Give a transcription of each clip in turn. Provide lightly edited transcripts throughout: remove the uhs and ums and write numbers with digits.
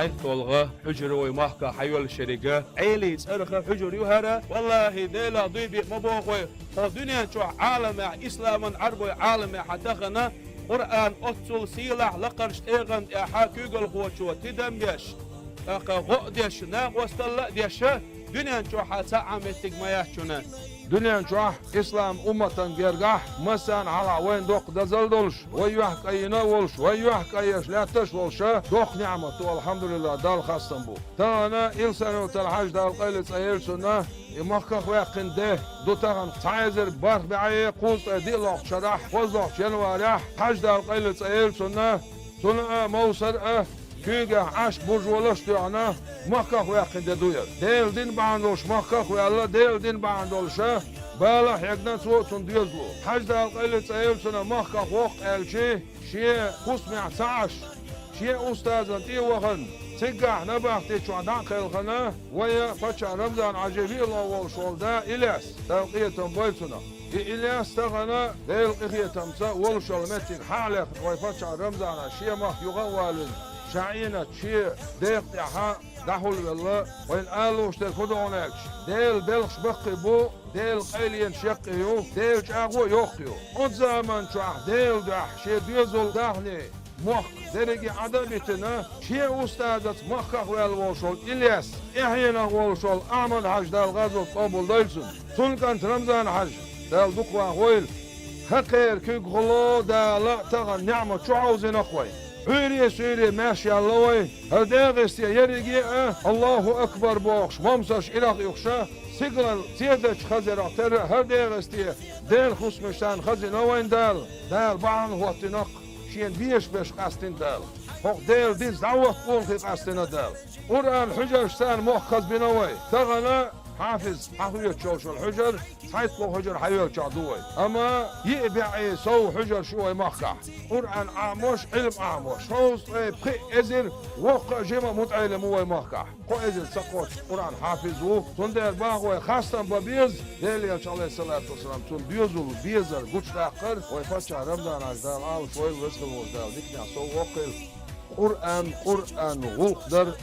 حيث طولغة حجر ويمحكة حيول الشركة عيلي تسأرخة حجر يهرة والله ديلا ضيبي مبوغوي ودنيا شو عالم إسلام عربي عالم حتخنا قرآن أتصل سيلح لقرش إيغن حاكيغل هو شو تدمجش أقا غقدش ناق وستلا ديش دنيا شو حتى عمتك ما يحشونا دنيا شوح إسلام أمة جرجح مسان على وين دوق دزل دولش ويحك أينا ولش ويحك أيش لا تشولش دوق نعمة والحمد لله دال خاصم بو تانا إلسان وتلحج دال قيلت أيل سنة يمخخ ويقن ده دو تغن تعيزر بار بعي قوس دي لوق شرح قوس لوق جنوارح حج دال قيلت أيل سنة سنة موسر كيجا عاش برجولش تعنا مخخ ويقن ده دوير ديل دين باندوش مخخ ويلا ديل دين باندوش بالا يقدر سوق تنديزلو حج دال قيلت أيل سنة مخخ وق الشي شيء قسم عصاش شيء أستاذ أنتي وخن تجاه نبأتي شو داخل خنا ويا فتشة رمضان عجيبي الله والشولدا إلياس تلقيتهم بيتنا إلياس تغنى تلقيتهم سا والشولمتك حالك وفتشة رمضان شيء ما يغوال شعينة شيء ديق يحا دحول بالله وين قالوا تلفدونك ديل بلخش بقي بو ديل قيلين شقيو ديل جاغو يوقيو قد زمان شو ديل دح شيء بيزول دحني مخ درجة عدمتنا شيء أستاذة مخخ والوشول إلياس إحيانا والوشول أعمل حج دال غزو قبول دايلسون سن كانت رمضان حج دال دقوا غويل خير كي غلو دال تغن نعمة شو عاوزين أخوي عيري سيري ماشي الله وي هداغس يريجي الله أكبر بوخش ممسش إلخ يخشى سيقلن سيدش خزر اعتر هداغس دال خصمشتان خزن وين دال بعن هو تنق شين بيش قاستين دال فوق ديل ديز دعوة قول في قاستين دال قرآن حجر شتان مؤخذ بنوي تغنى حافظ شوش الحجر حيث لو حجر حيوك شعدوي أما يبيع سو حجر شوي مخح قرآن عاموش علم عاموش حوص بخي إزر وقع جمع متعلم موي مخح قو إزر سقوش قرآن حافظه تندير باغوي خاصة ببيز ديلي إن شاء الله الصلاة والسلام تن بيزل بيزر قوش لاقر ويفتش رمضان عجدال عاو شوي ويسخل وزدال ديكنا سو وقل قرآن غلقدر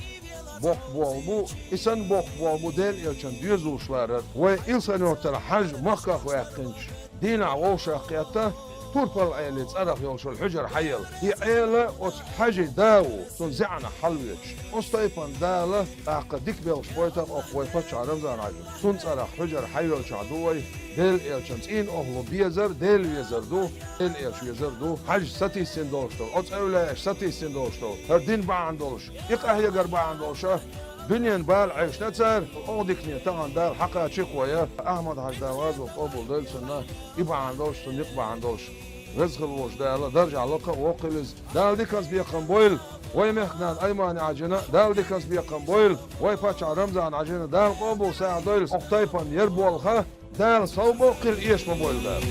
bok bolbu isan bok bolbu del elçen düzuluşları ve insan ortala hac Mekke ve yakınç dina o şaqiyata turpal ailet araf yolşul hücer hayal hi aile o hac dawo son zana halwich ostaypan dala aqdik bel şpoyta o qoyfa çaramzan ayı son ara hücer hayal çadoy del elçen in ohlo bizer del yezerdu el elç yezerdu hac sati sen dolştu o evle sati sen dolştu her din ba'an dolş iqah yagar ba'an dolşa دنيا بال عيش نتسر أوديك نيتان دار حقا شقوية أحمد حاج داواز وقبول دل سنة يبقى عندوش يقبع عندوش رزق الوش دال درجة لقى وقلز دال ديكاس بيقن بويل وي مخنان أيمان عجنة دال ديكاس بيقن بويل وي فاتش رمزان عجنة دال قبول ساعة دل أختيفان يربو الخا دال صوبو قل إيش مبويل دال